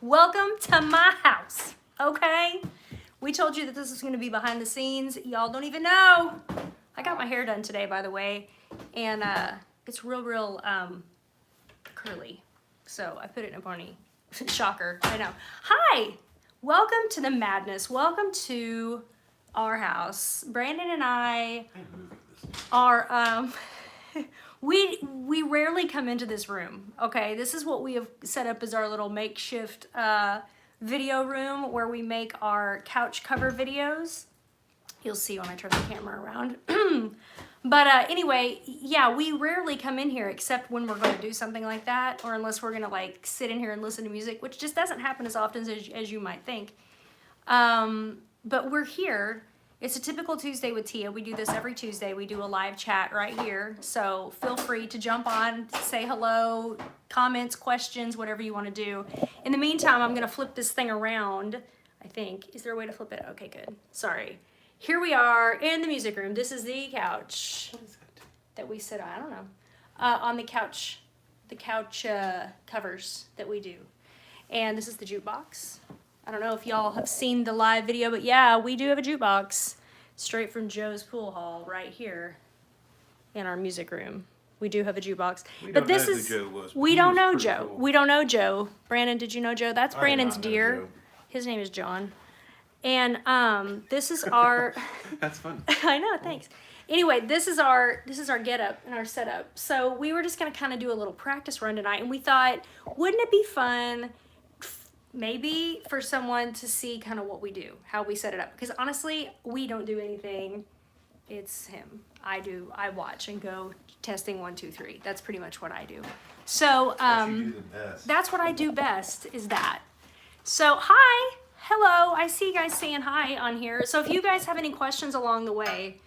Welcome to my house, okay? We told you that this was gonna be behind the scenes. Y'all don't even know. I got my hair done today, by the way, and it's real curly. So I put it in a pony. Shocker, I know. Hi, welcome to the madness. Welcome to our house. Brandon and I are, we rarely come into this room, okay? This is what we have set up as our little makeshift video room where we make our couch cover videos. You'll see when I turn the camera around. But anyway, yeah, we rarely come in here except when we're going to do something like that, or unless we're going to like sit in here and listen to music, which just doesn't happen as often as you might think. But we're here. It's a typical Tuesday with Teea. We do this every Tuesday. We do a live chat right here. So feel free to jump on, say hello, comments, questions, whatever you want to do. In the meantime, I'm going to flip this thing around, I think. Is there a way to flip it? Okay, good. Sorry. Here we are in the music room. This is the couch that we sit on. I don't know. On the couch covers that we do. And this is the jukebox. I don't know if y'all have seen the live video, but yeah, we do have a jukebox straight from Joe's pool hall right here in our music room. We do have a jukebox. But this is, we don't know Joe. We don't know Joe. Brandon, did you know Joe? That's Brandon's deer. His name is John. And this is our That's fun. I know, thanks. Anyway, this is our getup and our setup. So we were just gonna kind of do a little practice run tonight, and we thought, wouldn't it be fun maybe for someone to see kind of what we do, how we set it up? Because honestly, we don't do anything. It's him. I watch and go testing 1, 2, 3. That's pretty much what I do. So that's what I do best, is that. So hi. Hello, I see you guys saying hi on here. So if you guys have any questions along the way,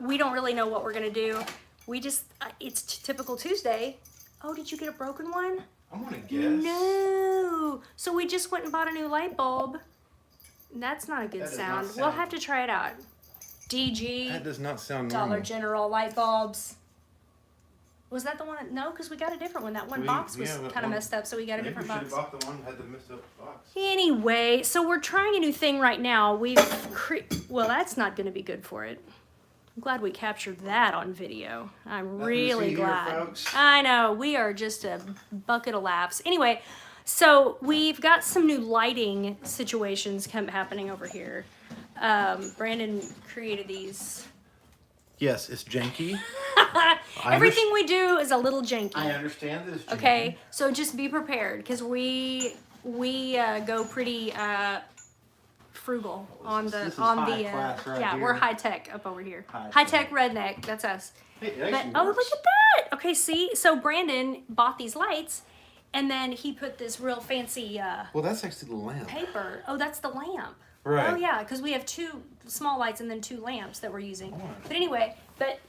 we don't really know what we're gonna do. We just, it's typical Tuesday. Oh, did you get a broken one? I want to guess. No. So we just went and bought a new light bulb. That's not a good sound. We'll have to try it out. DG. That does not sound normal. Dollar General light bulbs. Was that the one? No, because we got a different one. That one box was kind of messed up, so we got a different box. Maybe we should have bought the one that had the messed up box. Anyway, so we're trying a new thing right now. Well, that's not going to be good for it. I'm glad we captured that on video. I'm really glad. I know, we are just a bucket of laughs. Anyway, so we've got some new lighting situations happening over here. Brandon created these. Yes, it's janky. Everything we do is a little janky. I understand this. Okay, so just be prepared, because we go pretty frugal on the right we're high tech up over here. High tech redneck. That's us. Hey, but oh, look at that. Okay, see, so Brandon bought these lights, and then he put this real fancy well, that's actually the lamp. paper. Oh, that's the lamp. Right. Oh yeah, because we have 2 small lights and then 2 lamps that we're using. But anyway,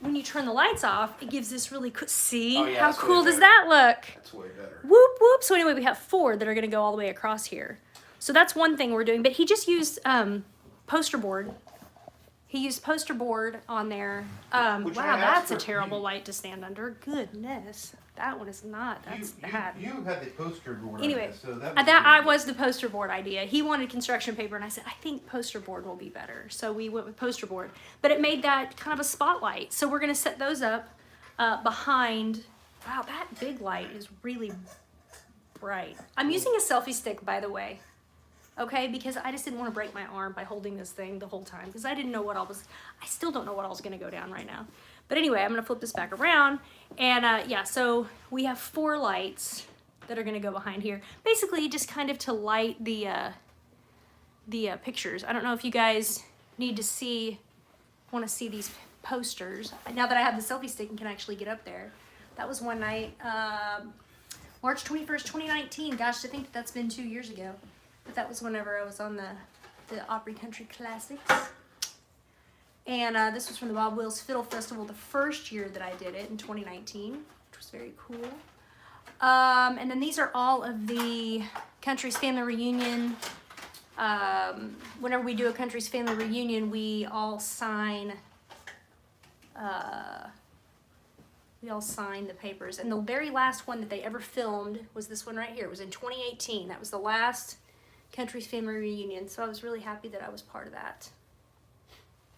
when you turn the lights off, it gives this really cool. See, how cool does that look? That's way better. Whoop whoop. So anyway, we have 4 that are going to go all the way across here. So that's one thing we're doing. But he just used poster board. He used poster board on there. Wow, that's a terrible light to stand under. Goodness. That one is not. That's bad. You had the poster board. Anyway, so I was the poster board idea. He wanted construction paper, and I said, I think poster board will be better. So we went with poster board. But it made that kind of a spotlight. So we're going to set those up behind. Wow, that big light is really bright. I'm using a selfie stick, by the way. Okay, because I just didn't want to break my arm by holding this thing the whole time, because I didn't know what I still don't know what all's going to go down right now. But anyway, I'm going to flip this back around, and yeah, so we have 4 lights that are going to go behind here, basically just kind of to light the pictures. I don't know if you guys want to see these posters. Now that I have the selfie stick and can actually get up there. That was one night, March 21st, 2019. Gosh, I think that's been 2 years ago. But that was whenever I was on the Opry Country Classics. And this was from the Bob Wills Fiddle Festival, the first year that I did it in 2019, which was very cool. And then these are all of the Country's Family Reunion. Whenever we do a Country's Family Reunion, we all sign we all signed the papers. And the very last one that they ever filmed was this one right here. It was in 2018. That was the last Country's Family Reunion. So I was really happy that I was part of that.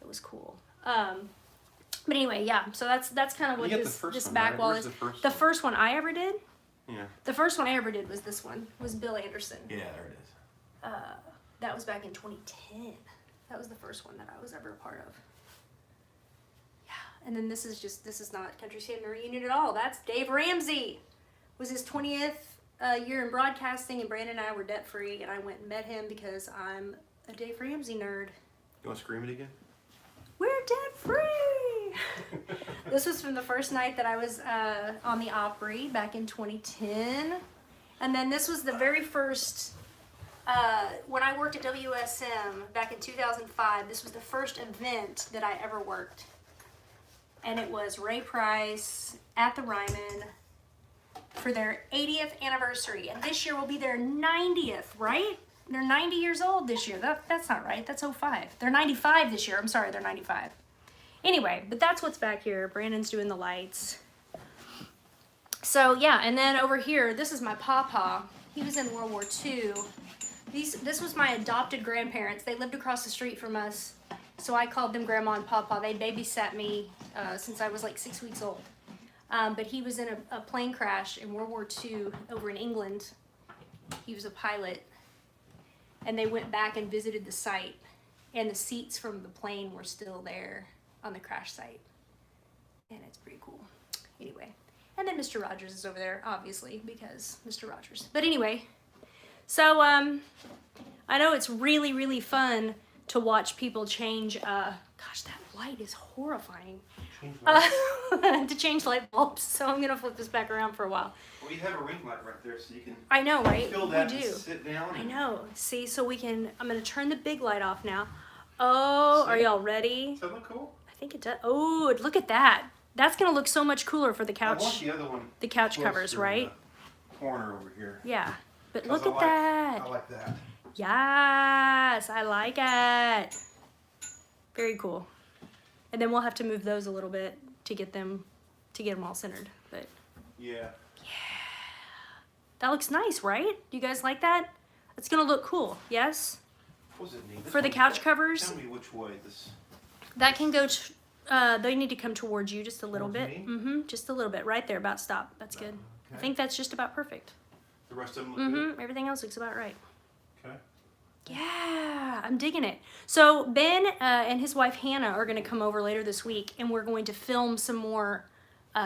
It was cool. But anyway, yeah. So that's kind of what this back wall is. The first one I ever did. Yeah. The first one I ever did was this one. Was Bill Anderson. Yeah, there it is. That was back in 2010. That was the first one that I was ever a part of. Yeah. And then this is not Country's Family Reunion at all. That's Dave Ramsey. It was his 20th year in broadcasting, and Brandon and I were debt free, and I went and met him because I'm a Dave Ramsey nerd. You want to scream it again? We're debt free. This was from the first night that I was on the Opry back in 2010, and then this was the very first. When I worked at WSM back in 2005, this was the first event that I ever worked. And it was Ray Price at the Ryman for their 80th anniversary. And this year will be their 90th, right? They're 90 years old this year. That's not right. That's 05. They're 95 this year. I'm sorry, they're 95. Anyway, but that's what's back here. Brandon's doing the lights. So, yeah, and then over here, this is my pawpaw. He was in World War II. This was my adopted grandparents. They lived across the street from us, so I called them Grandma and Papa. They babysat me since I was like 6 weeks old. But he was in a plane crash in World War II over in England. He was a pilot, and they went back and visited the site, and the seats from the plane were still there on the crash site, and it's pretty cool. Anyway, and then Mr. Rogers is over there, obviously, because Mr. Rogers. But anyway. So, I know it's really, really fun to watch people change, gosh, that light is horrifying, to change light bulbs. So I'm going to flip this back around for a while. Well, you have a ring light right there, so you can I know, right? fill that we do. and sit down. I know. See, so we can, I'm going to turn the big light off now. Oh, are y'all ready? Does that look cool? I think it does. Oh, look at that. That's going to look so much cooler for the couch. I want the other one. The couch covers, right? The corner over here. Yeah. But look at that. I like that. Yes, I like it. Very cool. And then we'll have to move those a little bit to get them all centered. But yeah. That looks nice, right? Do you guys like that? It's gonna look cool. Yes. What was it need? For the couch covers. Tell me which way this. That can go. They need to come towards you just a little bit. Me? Just a little bit. Right there. About stop. That's good. Okay. I think that's just about perfect. The rest of them look good? Everything else looks about right. Okay. Yeah, I'm digging it. So Ben and his wife Hannah are going to come over later this week, and we're going to film some more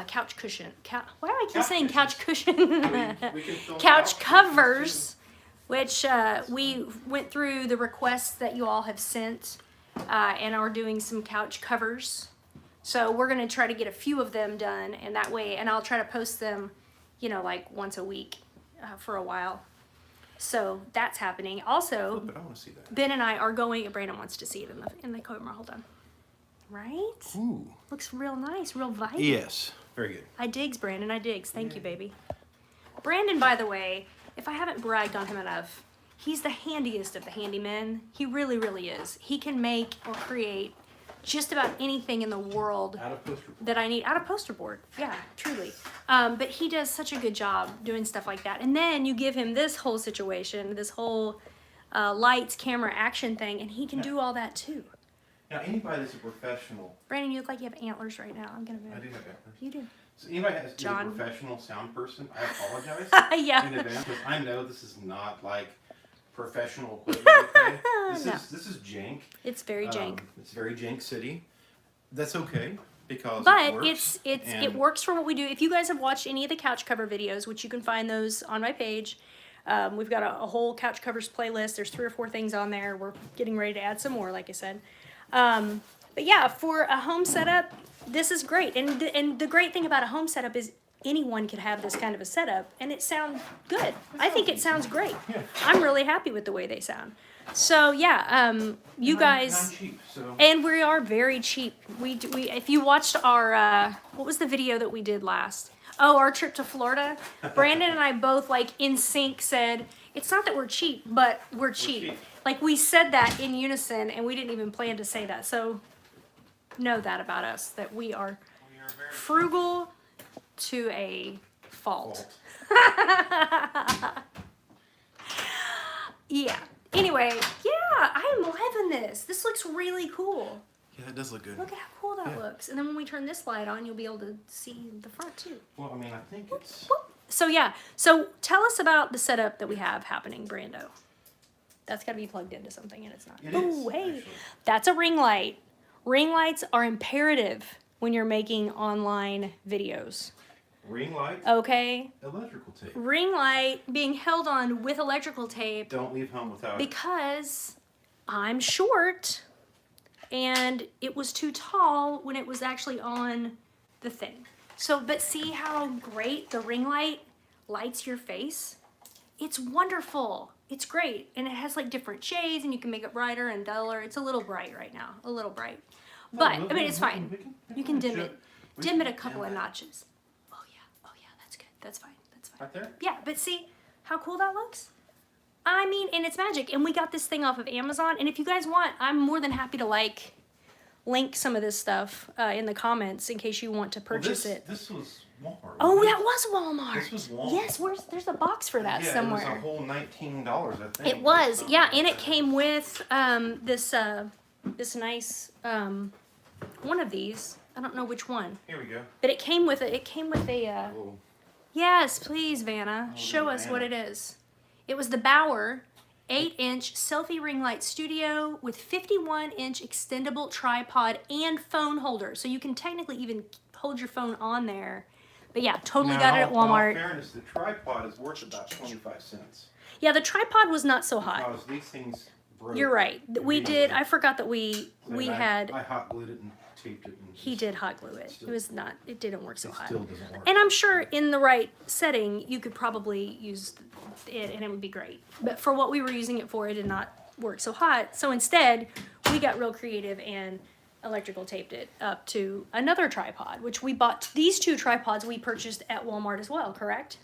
couch cushion. Why do I keep saying couch cushion? We can film couch covers, which we went through the requests that you all have sent, and are doing some couch covers. So we're going to try to get a few of them done, and that way, and I'll try to post them, like once a week. For a while. So that's happening. Also, Flip it, I want to see that. Ben and I are going, Brandon wants to see it in the camera. Hold on. Right? Ooh. Looks real nice, real vibey. Yes. Very good. I digs, Brandon. I digs. Thank you, baby. Brandon, by the way, if I haven't bragged on him enough, he's the handiest of the handymen. He really, really is. He can make or create just about anything in the world Out of poster board. that I need out of poster board. Yeah, truly. But he does such a good job doing stuff like that. And then you give him this whole situation, this whole lights, camera, action thing, and he can do all that too. Now, anybody that's a professional. Brandon, you look like you have antlers right now. I'm gonna move. I do have antlers. You do. So anybody has to be a John. professional sound person, I apologize Yeah. in advance because I know this is not like professional equipment. Okay? This is jank. It's very jank. It's very jank city. That's okay because But it works. it works for what we do. If you guys have watched any of the couch cover videos, which you can find those on my page, we've got a whole couch covers playlist. There's 3 or 4 things on there. We're getting ready to add some more, like I said. But yeah, for a home setup, this is great. And the great thing about a home setup is anyone could have this kind of a setup, and it sounds good. I think it sounds great. I'm really happy with the way they sound. So yeah, you guys, I'm cheap, so. and we are very cheap. We if you watched our what was the video that we did last? Oh, our trip to Florida. Brandon and I both like in sync said it's not that we're cheap, but we're cheap. Like we said that in unison, and we didn't even plan to say that. So know that about us, that we are frugal to a fault. Yeah. Anyway, yeah, I'm loving this. This looks really cool. Yeah, that does look good. Look at how cool that looks. And then when we turn this light on, you'll be able to see the front too. Well, I mean, I think it's... So yeah, so tell us about the setup that we have happening, Brando. That's got to be plugged into something, and it's not. It Ooh, is, hey, actually. that's a ring light. Ring lights are imperative when you're making online videos. Ring light, Okay? electrical tape. Ring light being held on with electrical tape Don't leave home without it. because I'm short and it was too tall when it was actually on the thing. So, but see how great the ring light lights your face? It's wonderful. It's great. And it has like different shades and you can make it brighter and duller. It's a little bright right now, a little bright. But, I mean, it's fine. You can dim it. Dim it a couple of notches. Oh yeah, that's good. That's fine, that's fine. Right there? Yeah, but see how cool that looks? I mean, and it's magic. And we got this thing off of Amazon. And if you guys want, I'm more than happy to like link some of this stuff in the comments in case you want to purchase it. This was Walmart. Oh, wasn't that was Walmart. This was Walmart. Yes, there's a box for that Yeah, somewhere. it was a whole $19, I think. It was, Something yeah, like and it that. came with this nice one of these. I don't know which one, Here we go. but it came with a. Oh, Yes, please, Vanna, show us what it Vanna. is. It was the Bauer 8-inch selfie ring light studio with 51-inch extendable tripod and phone holder, so you can technically even hold your phone on there. But yeah, totally got it at Walmart. In fairness, the tripod is worth about 25 cents. Yeah, the tripod was not so hot. Because these things broke. You're right. We immediately. did. I forgot that we And had. I hot glued it and taped it. And He did hot glue it. It was not. It didn't work so It hot. still doesn't work. And I'm sure in the right setting, you could probably use it and it would be great. But for what we were using it for, it did not work so hot. So instead, we got real creative and electrical taped it up to another tripod, which we bought. These two tripods we purchased at Walmart as well, correct?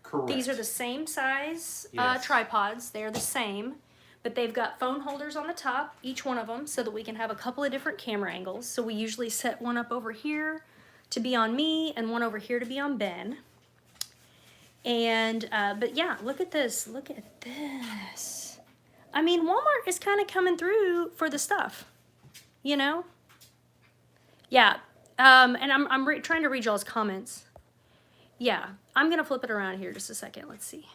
Correct. These are the same size Yes. tripods. They're the same. But they've got phone holders on the top, each one of them, so that we can have a couple of different camera angles. So we usually set one up over here to be on me and one over here to be on Ben. And, but yeah, look at this. Look at this. I mean, Walmart is kind of coming through for the stuff, you know? Yeah, and I'm trying to read y'all's comments. Yeah, I'm going to flip it around here just a second. Let's see.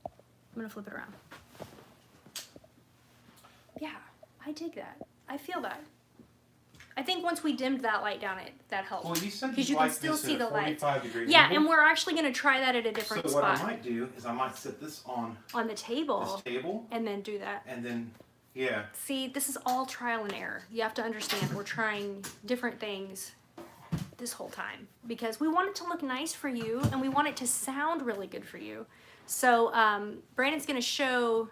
I'm going to flip it around. Yeah, I dig that. I feel that. I think once we dimmed that light down, that helped. Well, you said because you you can like still this see at the a lights. 45-degree Yeah, angle. and we're actually going to try that at a different So what spot I might do is I might set this on on the table, this table, and then do that. and then, yeah. See, this is all trial and error. You have to understand we're trying different things this whole time because we want it to look nice for you and we want it to sound really good for you. So Brandon's going to show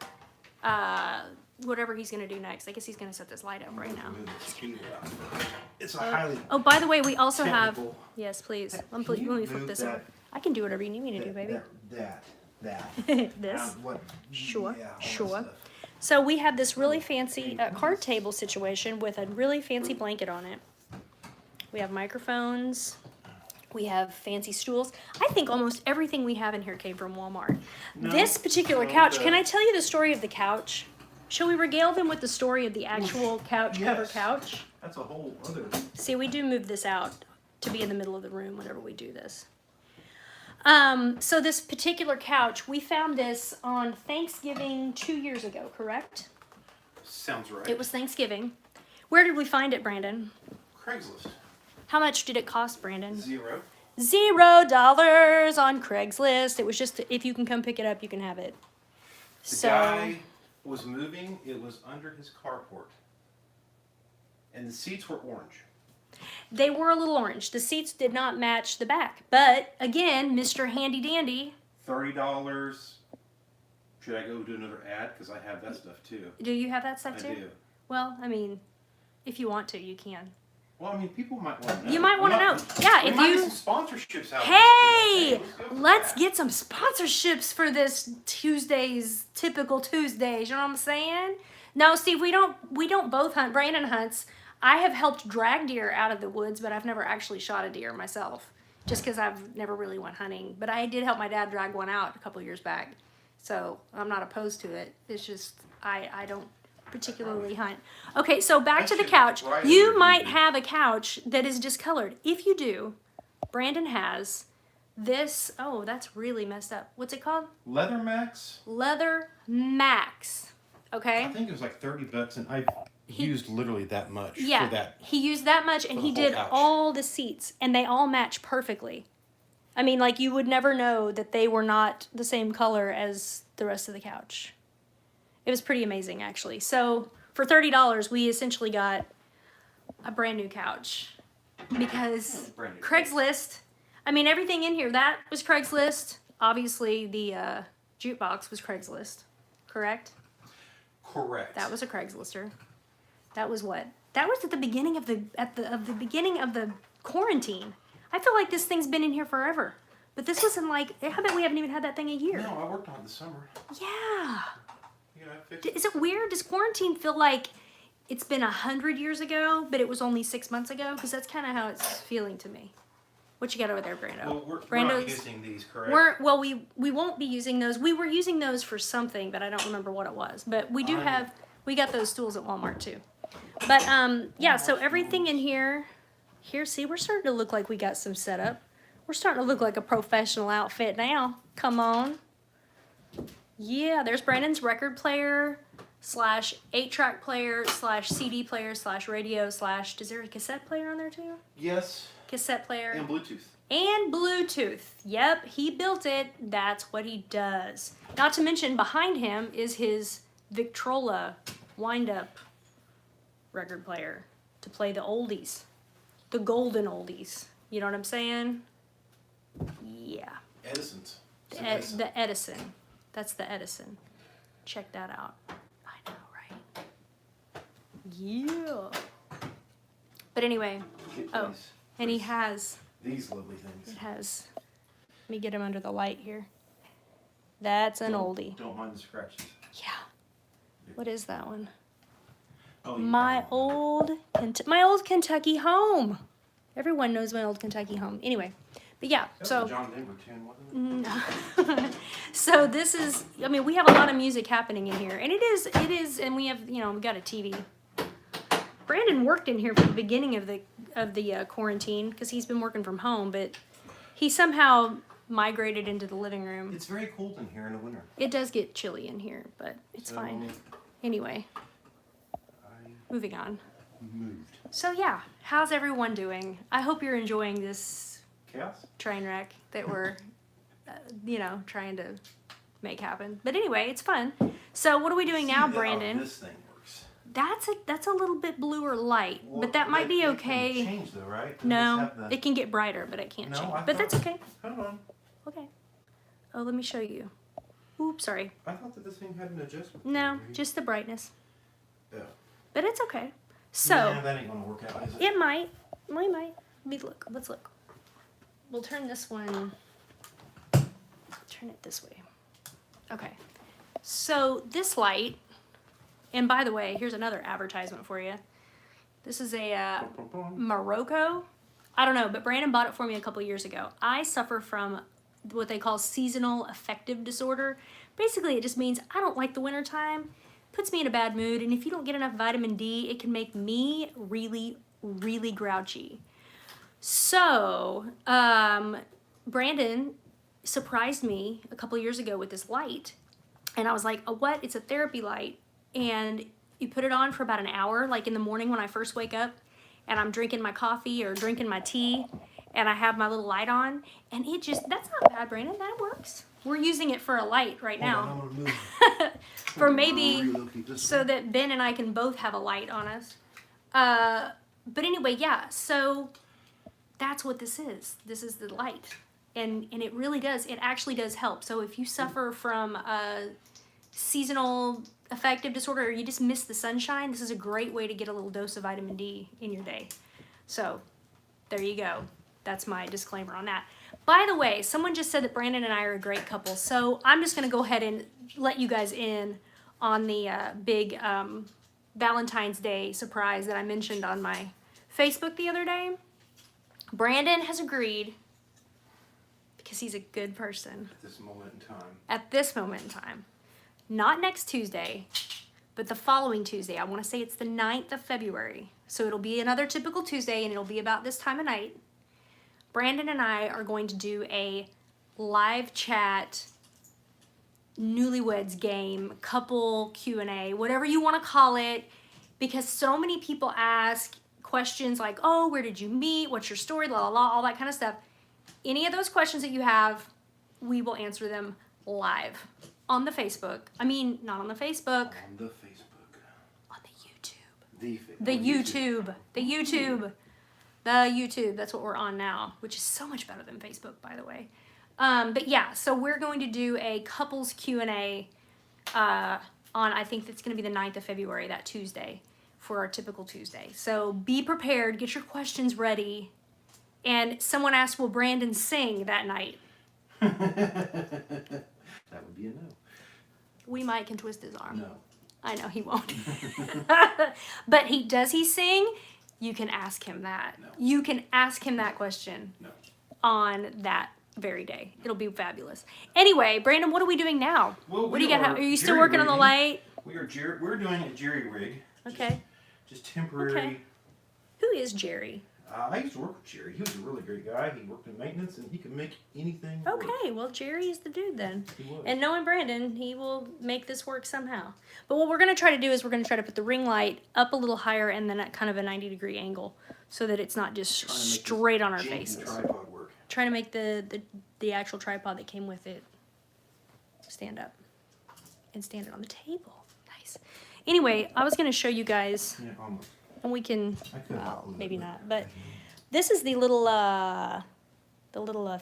whatever he's going to do next. I guess he's going to set this light up right now. Move the speaker out. It's a highly Oh, by the way, we also have... technical- Yes, please. Let Can me you flip move this that- over. I can do whatever you need me to do, baby. That. This. What? Sure, Yeah, all that sure. stuff. So we have this really fancy card table situation with a really fancy blanket on it. We have microphones. We have fancy stools. I think almost everything we have in here came from Walmart. No, This particular no, couch, the- can I tell you the story of the couch? Shall we regale them with the story of the actual couch cover Yes. couch? That's a whole other. See, we do move this out to be in the middle of the room whenever we do this. So this particular couch, we found this on Thanksgiving 2 years ago, correct? Sounds right. It was Thanksgiving. Where did we find it, Brandon? Craigslist. How much did it cost, Brandon? $0. $0 on Craigslist. It was just, if you can come pick it up, you can have it. The So, guy was moving. It was under his carport. And the seats were orange. they were a little orange. The seats did not match the back. But, again, Mr. Handy Dandy, $30. Should I go do another ad? Because I have that stuff too. do you have that I stuff too? do. Well, I mean, if you want to, you can. Well, I mean, people might want to know. You might want to We know. might- Yeah, we if might you... get some sponsorships out of Hey, this. Let's go for let's that. get some sponsorships for this Tuesdays, typical Tuesdays. You know what I'm saying? No, Steve, we don't both hunt. Brandon hunts. I have helped drag deer out of the woods, but I've never actually shot a deer myself. just because I've never really went hunting. But I did help my dad drag one out a couple years back. So I'm not opposed to it. It's just, I don't particularly hunt. Okay, so back to the couch. You might have a couch that is discolored. If you do, Brandon has this, oh, that's really messed up. What's it called? Leather Max? Leather Max. Okay? I think it was like $30, and I used literally that much for that. He used that much, and he did all the seats, and they all match perfectly. I mean, like, you would never know that they were not the same color as the rest of the couch. It was pretty amazing, actually. So, for $30, we essentially got a brand new couch. Because Craigslist, I mean, everything in here, that was Craigslist. Obviously, the jukebox was Craigslist, correct? Correct. That was a Craigslister. That was what? That was at the beginning of the beginning of the quarantine. I feel like this thing's been in here forever. But this wasn't like, I bet we haven't even had that thing a year. No, I worked on it this summer. Yeah. Yeah, I fixed it. Is it weird? Does quarantine feel like it's been 100 years ago, but it was only 6 months ago? Because that's kind of how it's feeling to me. What you got over there, Brando? Well, we're not using these, correct? We won't be using those. We were using those for something, but I don't remember what it was. But we do have, we got those stools at Walmart too. But yeah, so everything in here, see, we're starting to look like we got some setup. We're starting to look like a professional outfit now. Come on. Yeah, there's Brandon's record player / 8-track player / CD player / radio / is there a cassette player on there too? Yes. Cassette player. And Bluetooth. And Bluetooth. Yep, he built it. That's what he does. Not to mention, behind him is his Victrola wind-up record player to play the oldies. The golden oldies. You know what I'm saying? Yeah. Edison's. The Edison. That's the Edison. Check that out. I know, right? Yeah. But anyway. Oh. And he has these lovely things. It has. Let me get him under the light here. That's an oldie. Don't mind the scratches. Yeah. What is that one? Oh, my old Kentucky home. Everyone knows my old Kentucky home. Anyway, but yeah. That so was a John Denver tune, wasn't it? no. So this is. I mean, we have a lot of music happening in here, and it is, and we have, we got a TV. Brandon worked in here from the beginning of the quarantine because he's been working from home, but he somehow migrated into the living room. It's very cold in here in the winter. It does get chilly in here, but it's fine. Anyway, moving on. Moved. So yeah, how's everyone doing? I hope you're enjoying this chaos train wreck that we're, trying to make happen. But anyway, it's fun. So what are we doing now, Brandon? This thing works. That's a little bit bluer light, Well, but that might be okay. It can change though, right? No, it can get brighter, but it can't change. But that's okay. Hold on. Okay. Oh, let me show you. Oops, sorry. I thought that this thing had an adjustment. No, just the brightness. Yeah. But it's okay. So. Yeah, that ain't gonna work out, is it? It might. We might. Let me look. Let's look. We'll turn this one. Turn it this way. Okay. So this light. And by the way, here's another advertisement for you. This is a Morocco. I don't know, but Brandon bought it for me a couple years ago. I suffer from what they call seasonal affective disorder. Basically, it just means I don't like the wintertime. Puts me in a bad mood. And if you don't get enough vitamin D, it can make me really, really grouchy. So, Brandon surprised me a couple years ago with this light. And I was like, oh, what? It's a therapy light. And you put it on for about an hour, like in the morning when I first wake up, and I'm drinking my coffee or drinking my tea, and I have my little light on, and that's not bad, Brandon, that works. We're using it for a light right now. For maybe, so that Ben and I can both have a light on us. But anyway, yeah, so that's what this is. This is the light. And it really does, it actually does help. So if you suffer from seasonal affective disorder or you just miss the sunshine, this is a great way to get a little dose of vitamin D in your day. So there you go. That's my disclaimer on that. By the way, someone just said that Brandon and I are a great couple, so I'm just going to go ahead and let you guys in on the big Valentine's Day surprise that I mentioned on my Facebook the other day. Brandon has agreed because he's a good person. At this moment in time. At this moment in time. Not next Tuesday, but the following Tuesday. I want to say it's the 9th of February. So it'll be another typical Tuesday, and it'll be about this time of night. Brandon and I are going to do a live chat, newlyweds game, couple Q&A, whatever you want to call it, because so many people ask questions like, oh, where did you meet? What's your story? La la la, all that kind of stuff. Any of those questions that you have, we will answer them live on the Facebook. I mean, not on the Facebook. On the Facebook. On the YouTube. The YouTube. The YouTube. The YouTube. That's what we're on now, which is so much better than Facebook, by the way. But yeah, so we're going to do a couples Q&A on, I think that's going to be the 9th of February, that Tuesday, for our typical Tuesday. So be prepared. Get your questions ready. And someone asked, will Brandon sing that night? That would be a no. We might can twist his arm. No. I know he won't. But does he sing? You can ask him that. No. You can ask him that question No. on that very day. It'll be fabulous. Anyway, Brandon, what are we doing now? Well, What do you got? Are you still working on the light? We're doing a jerry rig. Okay. Just temporary. Okay. Who is Jerry? I used to work with Jerry. He was a really great guy. He worked in maintenance, and he could make anything work. Okay, well, Jerry is the dude then. He was. And knowing Brandon, he will make this work somehow. But what we're going to try to do is we're going to try to put the ring light up a little higher and then at kind of a 90-degree angle so that it's not just Trying to make straight this on our janky faces. tripod work. Trying to make the actual tripod that came with it stand up and stand it on the table. Nice. Anyway, I was going to show you guys, Yeah, almost. and we can, I could well, have maybe not, but this is the little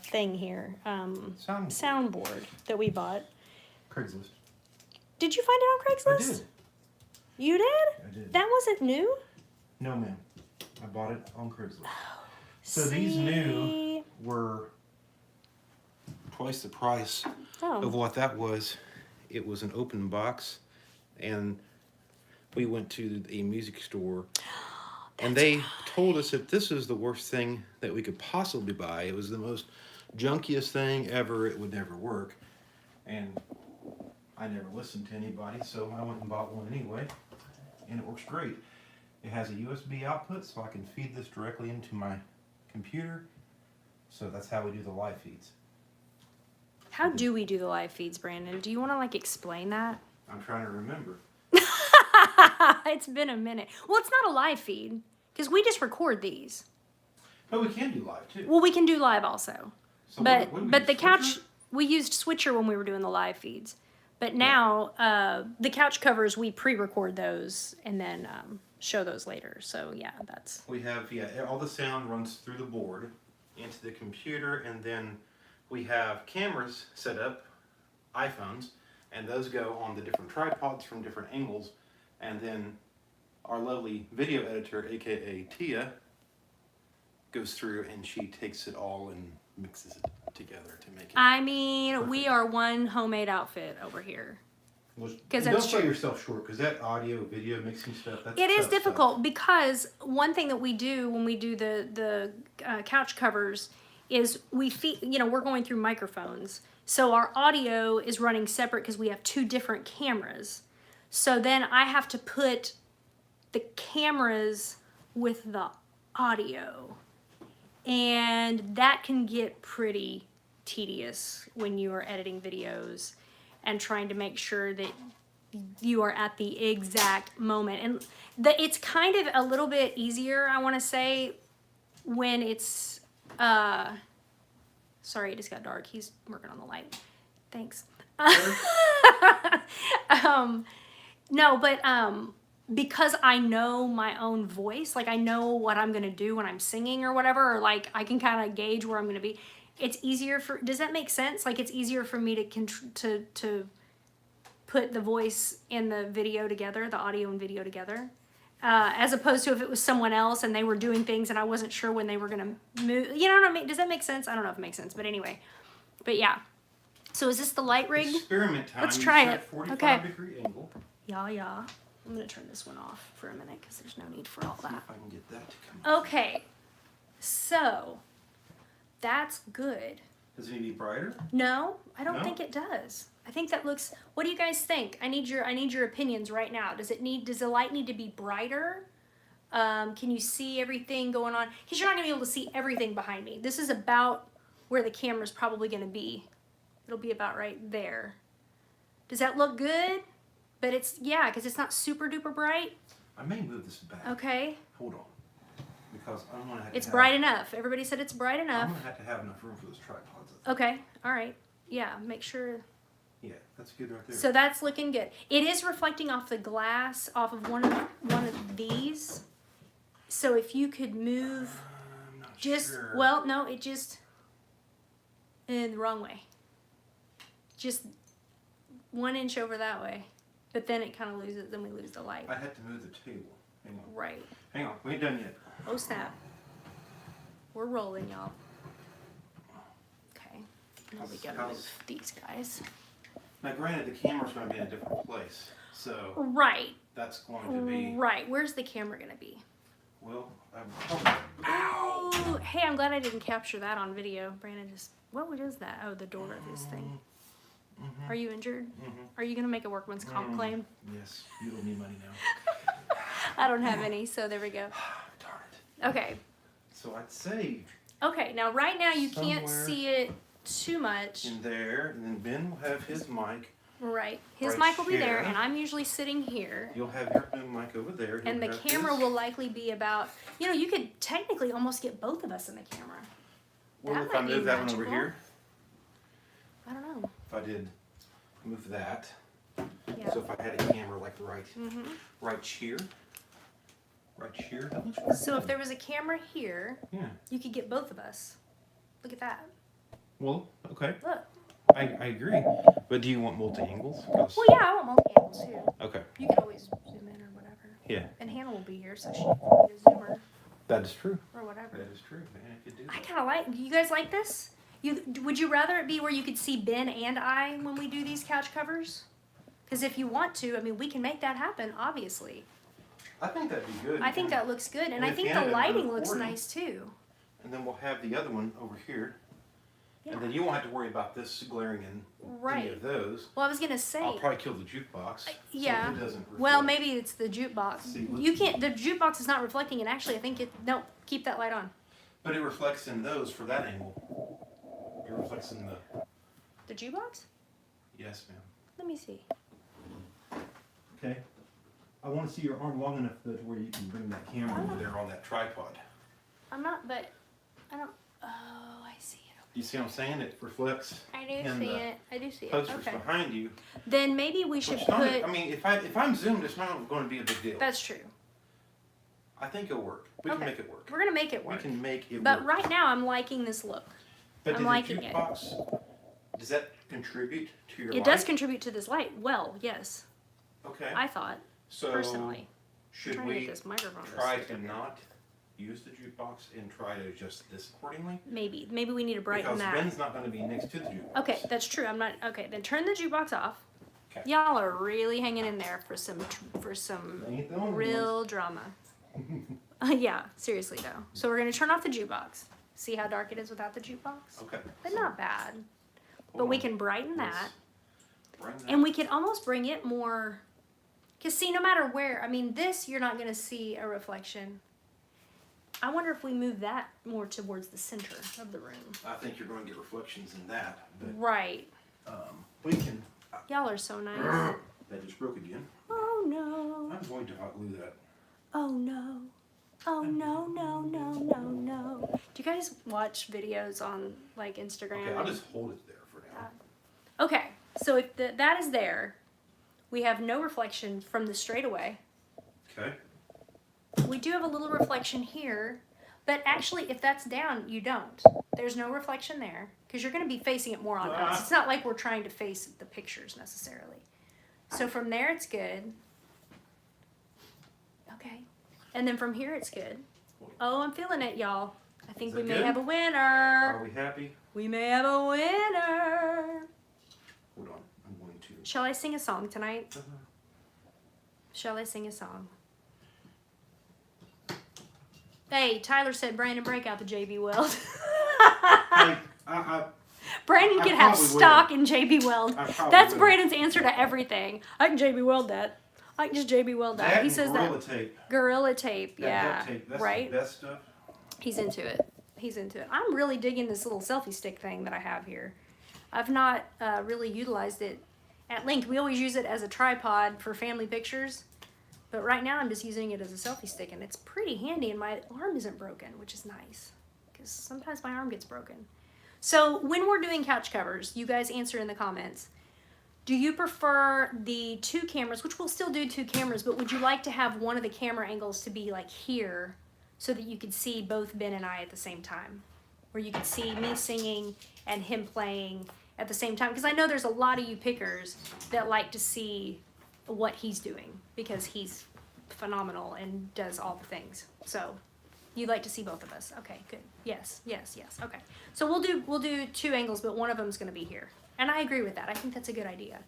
thing here, soundboard that we bought. Craigslist. Did you find it on I Craigslist? did. You did? I did. That wasn't new? No, ma'am. I bought it on Craigslist. So these new were twice the price of what that was. It was an open box, and we went to a music store, and they told us that this is the worst thing that we could possibly buy. It was the most junkiest thing ever. It would never work, and I never listened to anybody, so I went and bought one anyway, and it works great. It has a USB output, so I can feed this directly into my computer. So that's how we do the live feeds. How do we do the live feeds, Brandon? Do you want to like explain that? I'm trying to remember. It's been a minute. Well, it's not a live feed because we just record these. But we can do live too. Well, we can do live also. So But what do we but use, the couch, Switcher? we used Switcher when we were doing the live feeds. But now the couch covers, we pre-record those and then show those later. So yeah, that's. We have, all the sound runs through the board into the computer, and then we have cameras set up, iPhones, and those go on the different tripods from different angles, and then our lovely video editor, aka Teea, goes through and she takes it all and mixes it together to make it. I mean, perfect. we are one homemade outfit over here. Because that's don't sell true. yourself short, because that audio, video mixing stuff, that's It is tough difficult because one thing that we do when we do the couch covers is we feed, we're going through microphones. So our audio is running separate because we have two different cameras. So then I have to put the cameras with the audio. And that can get pretty tedious when you are editing videos and trying to make sure that you are at the exact moment. And it's kind of a little bit easier, I want to say, when it's, sorry, it just got dark. He's working on the light. Thanks. No, but because I know my own voice, like I know what I'm going to do when I'm singing or whatever, or like I can kind of gauge where I'm going to be. It's easier for, does that make sense? Like it's easier for me to put the voice and the video together, the audio and video together, as opposed to if it was someone else and they were doing things and I wasn't sure when they were going to move. You know what I mean? Does that make sense? I don't know if it makes sense, but anyway. But yeah. So is this the light rig? Experiment time. Let's try You it. set 45 Okay. degree angle. Yeah. I'm going to turn this one off for a minute because there's no need for all See that. if I can get that to come up. Okay. So that's good. Does it need to be brighter? No, I don't No? think it does. I think that looks. What do you guys think? I need your opinions right now. Does the light need to be brighter? Can you see everything going on? Because you're not gonna be able to see everything behind me. This is about where the camera's probably gonna be. It'll be about right there. Does that look good? But it's, yeah, because it's not super duper bright. I may move this back. Okay. Hold on. Because I'm going to have It's bright enough. Everybody said it's bright enough. I'm going to have enough room for those tripods. Okay. All right. Yeah. Make sure. Yeah, that's good right there. So that's looking good. It is reflecting off the glass off of one of these. So if you could move I'm not just, sure. well, no, it just in the wrong way. Just 1 inch over that way. But then it kind of loses, then we lose the light. I had to move the table. Hang on. Right. Hang on. We ain't done yet. Oh, snap. We're rolling, y'all. Okay. Now we gotta move these guys. Now, granted, the camera's going to be in a different place. So Right. that's going to be... Right. Where's the camera gonna be? Well, ow! Oh, hey, I'm glad I didn't capture that on video. Brandon just, what is that? Oh, the door of this thing. Mm-hmm. Are you injured? Mm-hmm. Are you gonna make a workman's comp claim? Yes, you don't need money now. I don't have any, so there we go. Darn it. Okay. So I'd say Okay, now right now you can't Somewhere see it too much. in there, and then Ben will have his mic. Right. His Right mic will be there, here. and I'm usually sitting here. You'll have your boom mic over there. And the You'll have camera his. will likely be about, you know, you could technically almost get both of us in the camera. Well, that if I might be move that one over magical. here, I don't know. if I did move that, Yeah. so if I had a camera like right here, that looks pretty So if good. there was a camera here, Yeah. you could get both of us. Look at that. Well, okay. Look. I agree. But do you want multi-angles? 'Cause- Well, yeah, I want multi-angles too. Okay. You could always zoom in or whatever. Yeah. And Hannah will be here, so she can be a zoomer That is true. or whatever. That is true. Man, I could do I that. kind of like. You guys like this? Would you rather it be where you could see Ben and I when we do these couch covers? Because if you want to, I mean, we can make that happen. Obviously, I think that'd be good. I think that looks good, and I With think the Hannah lighting looks recording. nice too. And then we'll have the other one over here. Yeah. And then you won't have to worry about this glaring in any Right. of those. Well, I was gonna say. I'll probably kill the jukebox. Yeah. So it doesn't reflect. Well, maybe it's the jukebox. See, look. You can't. The jukebox is not reflecting, and actually, I think it. No, keep that light on. But it reflects in those for that angle. It reflects in the. The jukebox? Yes, ma'am. Let me see. Okay. I want to see your arm long enough to where you can bring that camera over there on that tripod. I'm not, but I don't. Oh, I see it. You see what I'm saying? It reflects. I do in see the it. I do see it. Posters Okay. behind you. Then maybe we should Which put. I mean, if I'm zoomed, it's not going to be a big deal. That's true. I think it'll work. We can Okay. make it work. We're gonna make it We work. can make it But work. right now, I'm liking this look. But I'm does liking the it. jukebox, does that contribute to your It life? does contribute to this light. Well, yes, Okay. I thought So personally. should Trying to get we this microphone to try stick to up here. not use the jukebox and try to adjust this accordingly? Maybe we need to brighten Because that. Ben's not going to be next to the jukebox. Okay, that's true. I'm not. Okay, then turn the jukebox off. Okay. Y'all are really hanging in there for some Ain't the only real drama. Yeah, seriously though. So we're gonna turn off the jukebox. See how dark it is without the jukebox? Okay. But so not bad. hold But we on. can brighten Let's that. bring that. And we could almost bring it more. Because, see, no matter where, I mean, this, you're not going to see a reflection. I wonder if we move that more towards the center of the room. I think you're going to get reflections in that, but Right. we can. Y'all are so nice. That just broke again. Oh, no. I'm going to hot glue that. Oh, no. Oh, no, no, no, no, no. Do you guys watch videos on, like, Instagram? Okay, I'll just hold it there for now. Okay, so if that is there, we have no reflection from the straightaway. Okay. We do have a little reflection here, but actually if that's down, you don't. There's no reflection there because you're going to be facing it more on us. It's not like we're trying to face the pictures necessarily. So from there it's good. Okay. And then from here it's good. Oh, I'm feeling it, y'all. I think Is we it may good? have a Are winner. we happy? We may have a winner. Hold on. I'm going to. Shall I sing a song tonight? Shall I sing a song? Hey, Tyler said, Brandon, break out the JB Weld. Hey, Brandon could have probably stock in JB Weld. I probably That's will. Brandon's answer to everything. I can JB Weld that. I can just JB Weld that. That He and says Gorilla that. Tape. Gorilla Tape, That yeah. duct tape, that's right? the best stuff. He's into it. He's into it. I'm really digging this little selfie stick thing that I have here. I've not really utilized it at length. We always use it as a tripod for family pictures. But right now I'm just using it as a selfie stick, and it's pretty handy, and my arm isn't broken, which is nice. Because sometimes my arm gets broken. So when we're doing couch covers, you guys answer in the comments. Do you prefer the 2 cameras, which we'll still do 2 cameras, but would you like to have one of the camera angles to be like here so that you could see both Ben and I at the same time? Where you could see me singing and him playing at the same time? Because I know there's a lot of you pickers that like to see what he's doing because he's phenomenal and does all the things. So you'd like to see both of us. Okay, good. Yes, yes, yes. Okay. So we'll do 2 angles, but one of them's going to be here. And I agree with that. I think that's a good idea.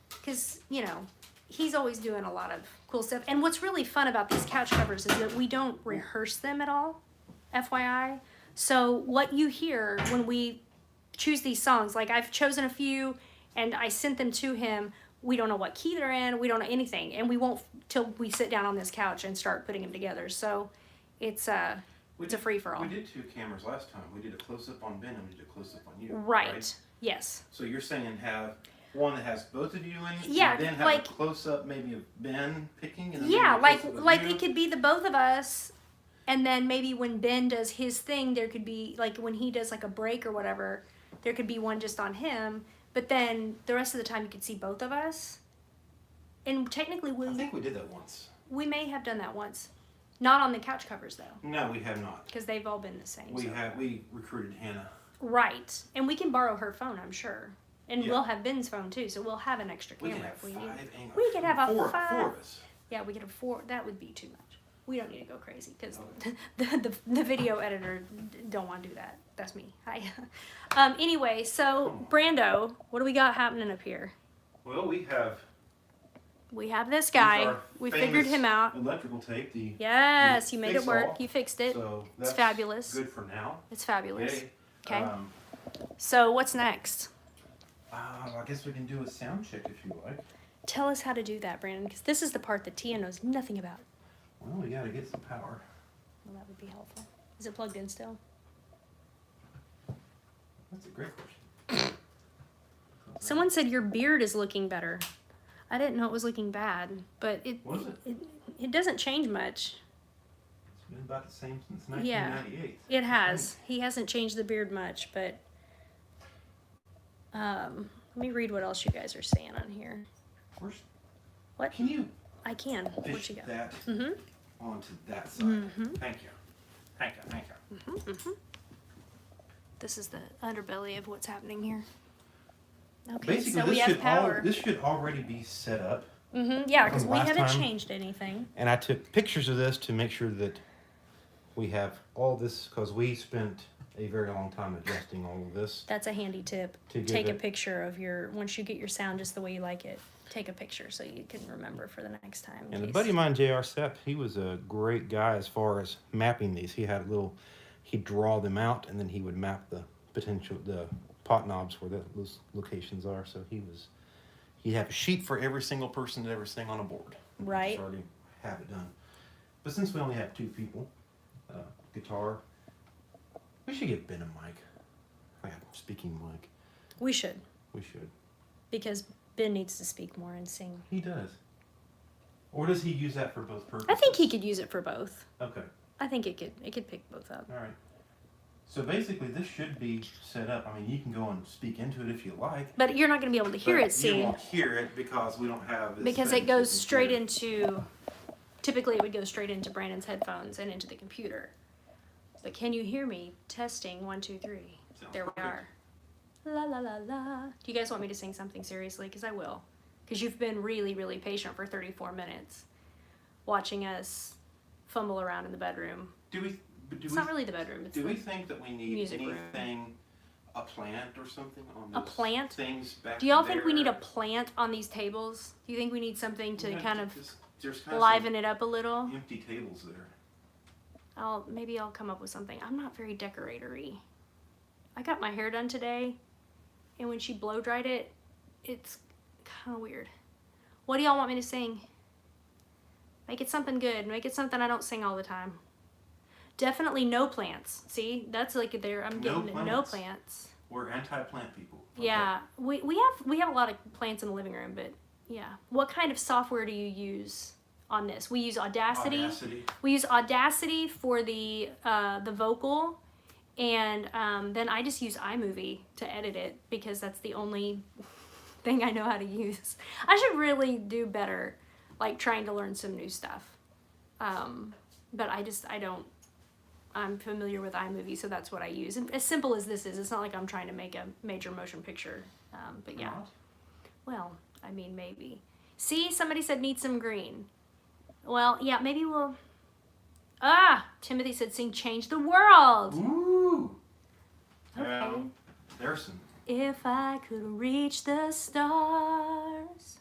Because, you know, he's always doing a lot of cool stuff. And what's really fun about these couch covers is that we don't rehearse them at all, FYI. So what you hear when we choose these songs, like I've chosen a few and I sent them to him, we don't know what key they're in, we don't know anything. And we won't till we sit down on this couch and start putting them together. So it's a free-for-all. We did 2 cameras last time. We did a close-up on Ben and we did a close-up on you. Right. Yes. So you're saying have one that has both of you in it, Yeah, and then have like- a close-up maybe of Ben picking? And then Yeah, maybe a close-up of like you? it could be the both of us, and then maybe when Ben does his thing, there could be, like when he does like a break or whatever, there could be one just on him, but then the rest of the time you could see both of us. And technically I think we did that once. we may have done that once. Not on the couch covers though, No, we have not. because they've all been the same. We so. we recruited Hannah. Right, and we can borrow her phone, I'm sure. And Yeah. we'll have Ben's phone too, so we'll have an extra We camera could have if we need. 5 angles. We could have a 4 5. 4 of us. Yeah, we could have 4. That would be too much. We don't need to go crazy because the video editor don't want to do that. That's me. Hi. Anyway, so Brando, what do we got happening up here? Well, we have this These guy. are We figured him out. Electrical tape. The Yes, you made it face work. off. You fixed it. So It's that's fabulous. Good for now. It's fabulous. Yay. Okay. So what's next? I guess we can do a sound check if you like. Tell us how to do that, Brandon, because this is the part that Teea knows nothing about. Well, we got to get some power. Well, that would be helpful. Is it plugged in still? That's a great question. Someone said your beard is looking better. I didn't know it was looking bad, but Was it? it doesn't change much. It's been about the same since Yeah. 1998. It has. He hasn't changed the beard much, but let me read what else you guys are saying on here. Where's, What? can you I can. What fish you got? that Mm-hmm. onto that side? Mhm. Thank you. Thank you. Thank you. Mm-hmm. Mm-hmm. This is the underbelly of what's happening here. Okay, Basically, so we this have should power. this should already be set up. Mm-hmm. Yeah, because from we last haven't time. changed anything. And I took pictures of this to make sure that we have all this, because we spent a very long time adjusting all of this. That's a handy tip. To give Take a it- picture of once you get your sound just the way you like it, take a picture so you can remember for the next time. in And a case- buddy of mine, J.R. Sepp, he was a great guy as far as mapping these. He had he'd draw them out, and then he would map the pot knobs where those locations are. So he'd have a sheet for every single person that ever sang on a board. Right. Just already have it done. But since we only have 2 people, guitar, we should get Ben a mic. Like a speaking mic. We should, We should. because Ben needs to speak more and sing. He does. Or does he use that for both purposes? I think he could use it for both. Okay. I think it could pick both up. All right. So basically, this should be set up. I mean, you can go and speak into it if you like. But you're not going to be able to hear but it, see, You won't hear it because we don't have this. because thing it goes to straight computer. into. Typically, it would go straight into Brandon's headphones and into the computer. But can you hear me? Testing 1, 2, 3. Sounds There we perfect. are. La la la la. Do you guys want me to sing something seriously? Because I will. Because you've been really, really patient for 34 minutes, watching us fumble around in the bedroom. It's not really the bedroom. It's Do we the, think that we need music room. anything, a plant or something on A those plant? things back do y'all there? think we need a plant on these tables? Do you think we need something to kind of There's kind of liven it up a little? some empty tables there. Maybe I'll come up with something. I'm not very decoratory. I got my hair done today, and when she blow dried it, it's kind of weird. What do y'all want me to sing? Make it something good. Make it something I don't sing all the time. Definitely no plants. See, that's like there. I'm getting no plants. We're anti-plant people. Okay. Yeah, we have a lot of plants in the living room, but yeah. What kind of software do you use on this? We use Audacity. We use Audacity for the vocal, and then I just use iMovie to edit it because that's the only thing I know how to use. I should really do better, like trying to learn some new stuff. But I don't. I'm familiar with iMovie, so that's what I use. And as simple as this is, it's not like I'm trying to make a major motion picture. But yeah. Well, I mean, maybe. See, somebody said need some green. Well, yeah, maybe we'll... Timothy said sing Change the World. Ooh. Okay. There's some. If I could reach the stars,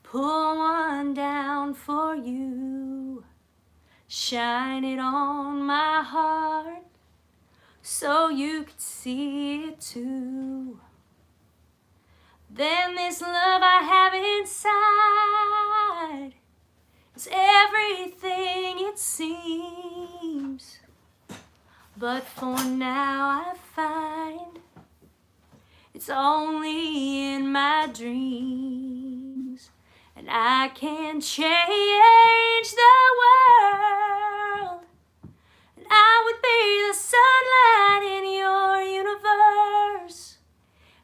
pull one down for you, shine it on my heart so you could see it too. Then this love I have inside is everything it seems. But for now I find it's only in my dreams. And I can change the world. And I would be the sunlight in your universe.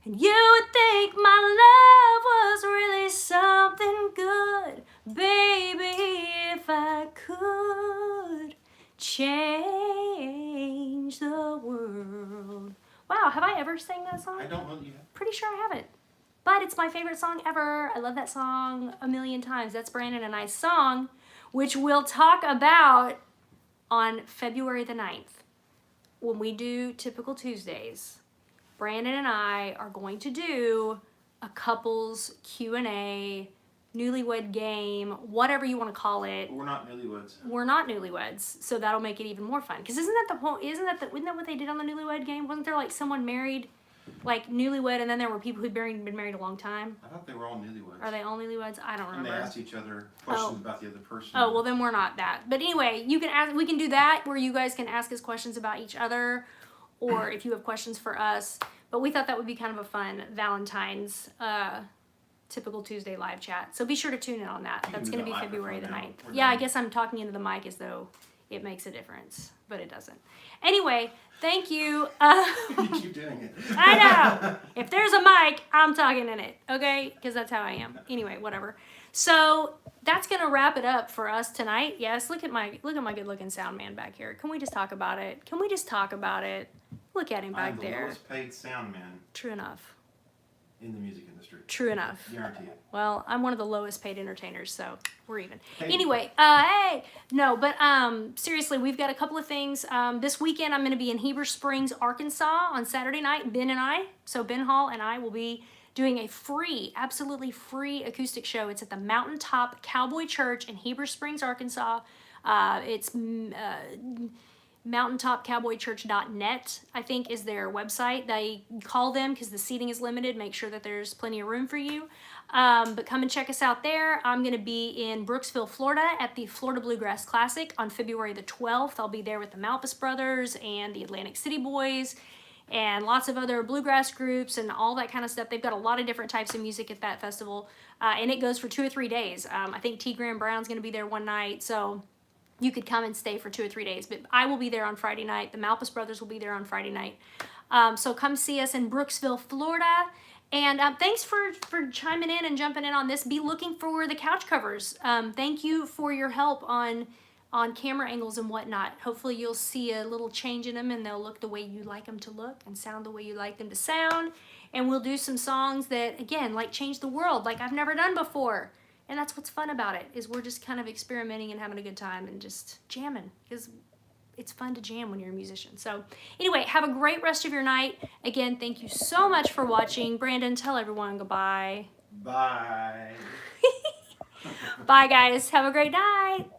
And you would think my love was really something good. Baby, if I could change the world. Wow, have I ever sang that song? I don't know yet. Pretty sure I haven't. But it's my favorite song ever. I love that song a million times. That's Brandon and I's song, which we'll talk about on February the 9th. When we do Typical Tuesdays, Brandon and I are going to do a couples Q&A, newlywed game, whatever you want to call it. We're not newlyweds. We're not newlyweds, so that'll make it even more fun. Because isn't that what they did on the newlywed game? Wasn't there like someone married, like newlywed, and then there were people who'd been married a long time? I thought they were all newlyweds. Are they all newlyweds? I don't remember. And they asked each other questions about the other person. Oh, well then we're not that. But anyway, we can do that where you guys can ask us questions about each other, or if you have questions for us. But we thought that would be kind of a fun Valentine's Typical Tuesday live chat. So be sure to tune in on that. That's going to be February the 9th. Yeah, I guess I'm talking into the mic as though it makes a difference, but it doesn't. Anyway, thank you. You keep doing it. I know. If there's a mic, I'm talking in it, okay? Because that's how I am. Anyway, whatever. So that's going to wrap it up for us tonight. Yes, look at my good-looking sound man back here. Can we just talk about it? Can we just talk about it? Look at him back there. I'm the lowest paid sound man. True enough. In the music industry. True enough. Guarantee it. Well, I'm one of the lowest paid entertainers, so we're even. Hey. Anyway, hey! No, but seriously, we've got a couple of things. This weekend, I'm going to be in Heber Springs, Arkansas on Saturday night. Ben Hall and I will be doing a absolutely free acoustic show. It's at the Mountaintop Cowboy Church in Heber Springs, Arkansas. It's mountaintopcowboychurch.net, I think, is their website. They call them because the seating is limited. Make sure that there's plenty of room for you. But come and check us out there. I'm going to be in Brooksville, Florida at the Florida Bluegrass Classic on February the 12th. I'll be there with the Malpas Brothers and the Atlantic City Boys and lots of other bluegrass groups and all that kind of stuff. They've got a lot of different types of music at that festival. And it goes for 2 or 3 days. I think T. Graham Brown's going to be there one night. So you could come and stay for 2 or 3 days, but I will be there on Friday night. The Malpas Brothers will be there on Friday night. So come see us in Brooksville, Florida. And thanks for chiming in and jumping in on this. Be looking for the couch covers. Thank you for your help on camera angles and whatnot. Hopefully you'll see a little change in them and they'll look the way you like them to look and sound the way you like them to sound. And we'll do some songs that, again, like change the world, like I've never done before. And that's what's fun about it, is we're just kind of experimenting and having a good time and just jamming, because it's fun to jam when you're a musician. So anyway, have a great rest of your night. Again, thank you so much for watching. Brandon, tell everyone goodbye. Bye. Bye, guys. Have a great night.